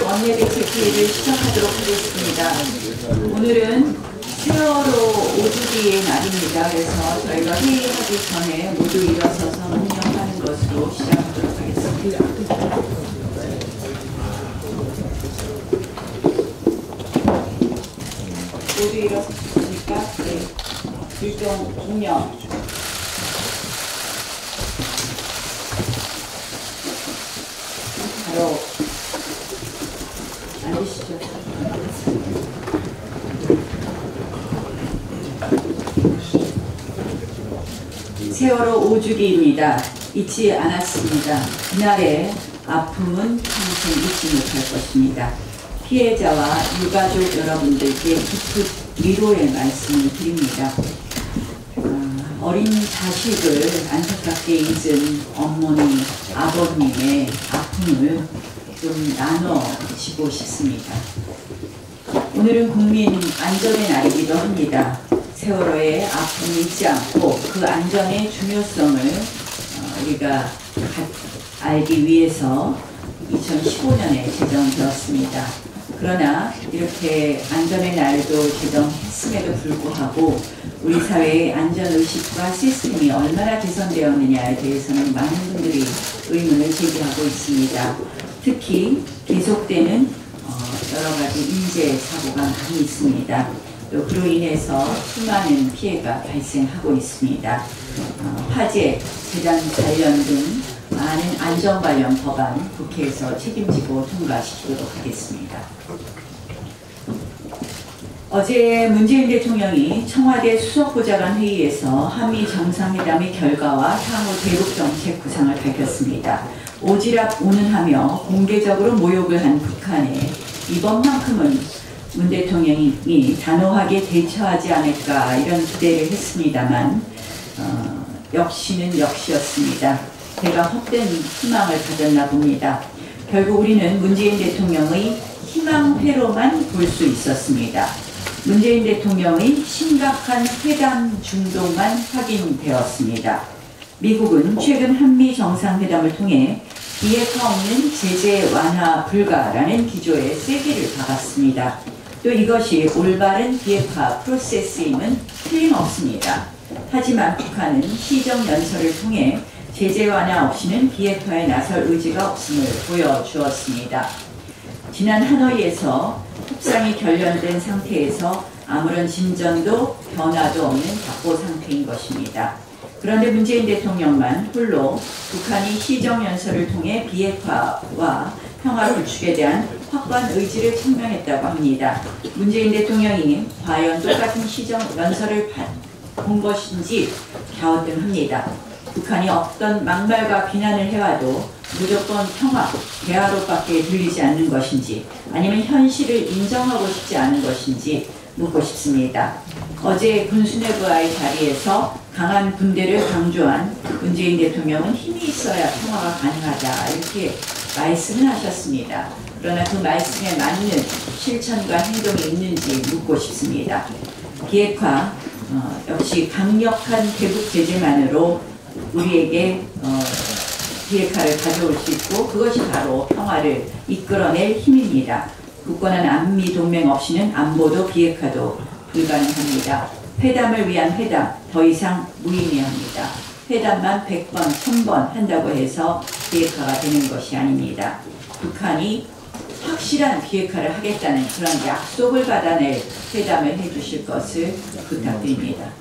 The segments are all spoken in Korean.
원내대책회의를 시작하도록 하겠습니다. 오늘은 세월호 5주기의 날입니다. 그래서 저희가 회의하기 전에 모두 일어서서 문명하는 것으로 시작하도록 하겠습니다. 모두 일어섰습니까? 네. 일종 문명. 바로 앉으시죠. 세월호 5주기입니다. 잊지 않았습니다. 그날의 아픔은 평생 잊지 못할 것입니다. 피해자와 유가족 여러분들께 깊은 위로의 말씀을 드립니다. 어린 자식을 안타깝게 잊은 어머니, 아버님의 아픔을 좀 나눠지고 싶습니다. 오늘은 국민 안전의 날이기도 합니다. 세월호의 아픔을 잊지 않고 그 안전의 중요성을 우리가 알기 위해서 2015년에 제정되었습니다. 그러나 이렇게 안전의 날도 제정했음에도 불구하고 우리 사회의 안전의식과 시스템이 얼마나 개선되었느냐에 대해서는 많은 분들이 의문을 제기하고 있습니다. 특히 계속되는 여러 가지 인재 사고가 많이 있습니다. 또 그로 인해서 수많은 피해가 발생하고 있습니다. 화재, 재단 관련 등 많은 안전 관련 법안 국회에서 책임지고 통과시키도록 하겠습니다. 어제 문재인 대통령이 청와대 수석보좌관 회의에서 한미 정상회담의 결과와 향후 대북 정책 구상을 밝혔습니다. 오지랖 운운하며 공개적으로 모욕을 한 북한에 이번만큼은 문 대통령이 단호하게 대처하지 않을까 이런 기대를 했습니다만 역시는 역시였습니다. 제가 헛된 희망을 가졌나 봅니다. 결국 우리는 문재인 대통령의 희망회로만 볼 수 있었습니다. 문재인 대통령의 심각한 회담 중독만 확인되었습니다. 미국은 최근 한미 정상회담을 통해 비핵화 없는 제재 완화 불가라는 기조에 세기를 박았습니다. 또 이것이 올바른 비핵화 프로세스임은 틀림없습니다. 하지만 북한은 시정연설을 통해 제재 완화 없이는 비핵화에 나설 의지가 없음을 보여주었습니다. 지난 하노이에서 협상이 결렬된 상태에서 아무런 진전도 변화도 없는 답보 상태인 것입니다. 그런데 문재인 대통령만 홀로 북한이 시정연설을 통해 비핵화와 평화 구축에 대한 확고한 의지를 천명했다고 합니다. 문재인 대통령이 과연 똑같은 시정연설을 본 것인지 갸우뚱합니다. 북한이 어떤 막말과 비난을 해와도 무조건 평화, 대화로밖에 들리지 않는 것인지 아니면 현실을 인정하고 싶지 않은 것인지 묻고 싶습니다. 어제 군수내부와의 자리에서 강한 군대를 강조한 문재인 대통령은 힘이 있어야 평화가 가능하다 이렇게 말씀을 하셨습니다. 그러나 그 말씀에 맞는 실천과 행동이 있는지 묻고 싶습니다. 비핵화 역시 강력한 대북 제재만으로 우리에게 비핵화를 가져올 수 있고 그것이 바로 평화를 이끌어낼 힘입니다. 굳건한 안미 동맹 없이는 안보도 비핵화도 불가능합니다. 회담을 위한 회담 더 이상 무의미합니다. 회담만 100번, 1000번 한다고 해서 비핵화가 되는 것이 아닙니다. 북한이 확실한 비핵화를 하겠다는 그런 약속을 받아낼 회담을 해주실 것을 부탁드립니다.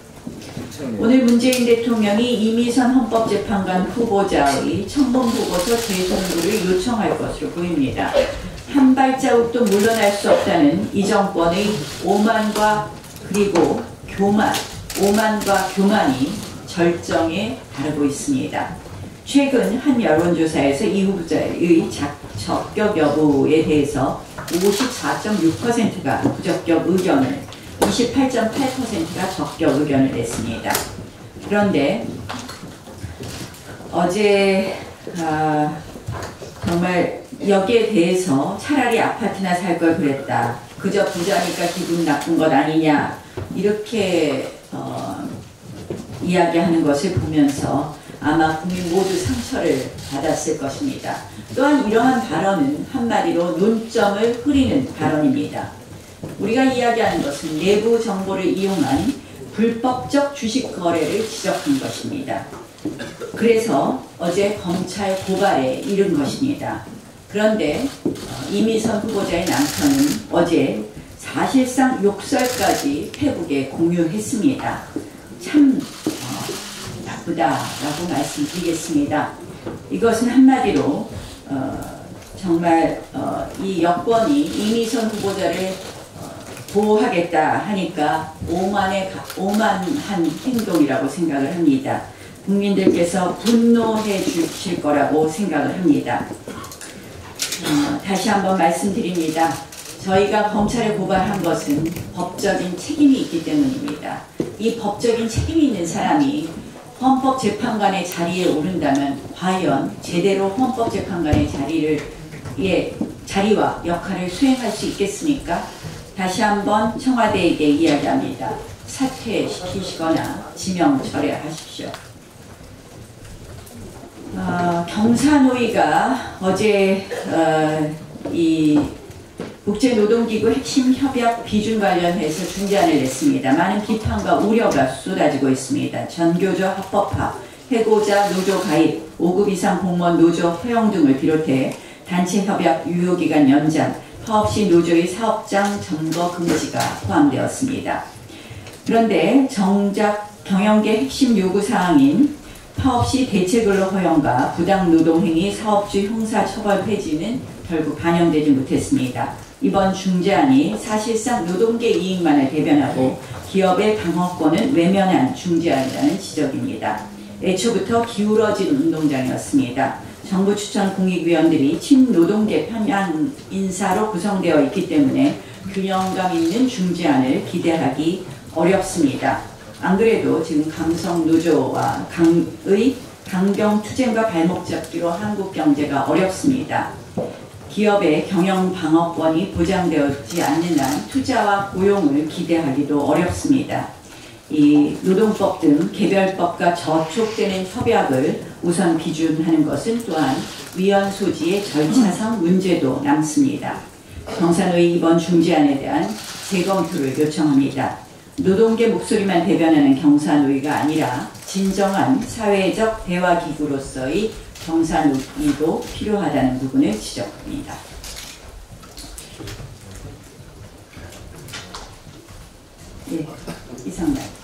오늘 문재인 대통령이 이미선 헌법재판관 후보자의 청문보고서 재송부를 요청할 것으로 보입니다. 한 발자국도 물러날 수 없다는 이 정권의 오만과 교만이 절정에 다르고 있습니다. 최근 한 여론조사에서 이 후보자의 적격 여부에 대해서 54.6%가 부적격 의견을, 28.8%가 적격 의견을 냈습니다. 그런데 어제 정말 여기에 대해서 차라리 아파트나 살 걸 그랬다, 그저 부자니까 기분 나쁜 것 아니냐, 이렇게 이야기하는 것을 보면서 아마 국민 모두 상처를 받았을 것입니다. 또한 이러한 발언은 한마디로 논점을 흐리는 발언입니다. 우리가 이야기하는 것은 내부 정보를 이용한 불법적 주식 거래를 지적한 것입니다. 그래서 어제 검찰 고발에 이른 것입니다. 그런데 이미선 후보자의 남편은 어제 사실상 욕설까지 페북에 공유했습니다. 참 나쁘다라고 말씀드리겠습니다. 이것은 한마디로 정말 이 여권이 이미선 후보자를 보호하겠다 하니까 오만한 행동이라고 생각을 합니다. 국민들께서 분노해 주실 거라고 생각을 합니다. 다시 한번 말씀드립니다. 저희가 검찰에 고발한 것은 법적인 책임이 있기 때문입니다. 이 법적인 책임이 있는 사람이 헌법재판관의 자리에 오른다면 과연 제대로 헌법재판관의 자리와 역할을 수행할 수 있겠습니까? 다시 한번 청와대에게 이야기합니다. 사퇴시키시거나 지명 철회하십시오. 경사노위가 어제 이 국제노동기구 핵심 협약 비준 관련해서 중재안을 냈습니다. 많은 비판과 우려가 쏟아지고 있습니다. 전교조 합법화, 해고자 노조 가입, 5급 이상 공무원 노조 허용 등을 비롯해 단체 협약 유효기간 연장, 파업시 노조의 사업장 점거 금지가 포함되었습니다. 그런데 정작 경영계 핵심 요구사항인 파업시 대체근로 허용과 부당노동행위 사업주 형사처벌 폐지는 결국 반영되지 못했습니다. 이번 중재안이 사실상 노동계 이익만을 대변하고 기업의 방어권은 외면한 중재안이라는 지적입니다. 애초부터 기울어진 운동장이었습니다. 정부 추천 공익위원들이 친노동계 편향 인사로 구성되어 있기 때문에 균형감 있는 중재안을 기대하기 어렵습니다. 안 그래도 지금 강성노조와 강의 강경투쟁과 발목 잡기로 한국 경제가 어렵습니다. 기업의 경영 방어권이 보장되지 않는 한 투자와 고용을 기대하기도 어렵습니다. 이 노동법 등 개별법과 저촉되는 협약을 우선 비준하는 것은 또한 위헌 소지의 절차상 문제도 남습니다. 경사노위 이번 중재안에 대한 재검토를 요청합니다. 노동계 목소리만 대변하는 경사노위가 아니라 진정한 사회적 대화기구로서의 경사노위도 필요하다는 부분을 지적합니다. 네, 이상입니다.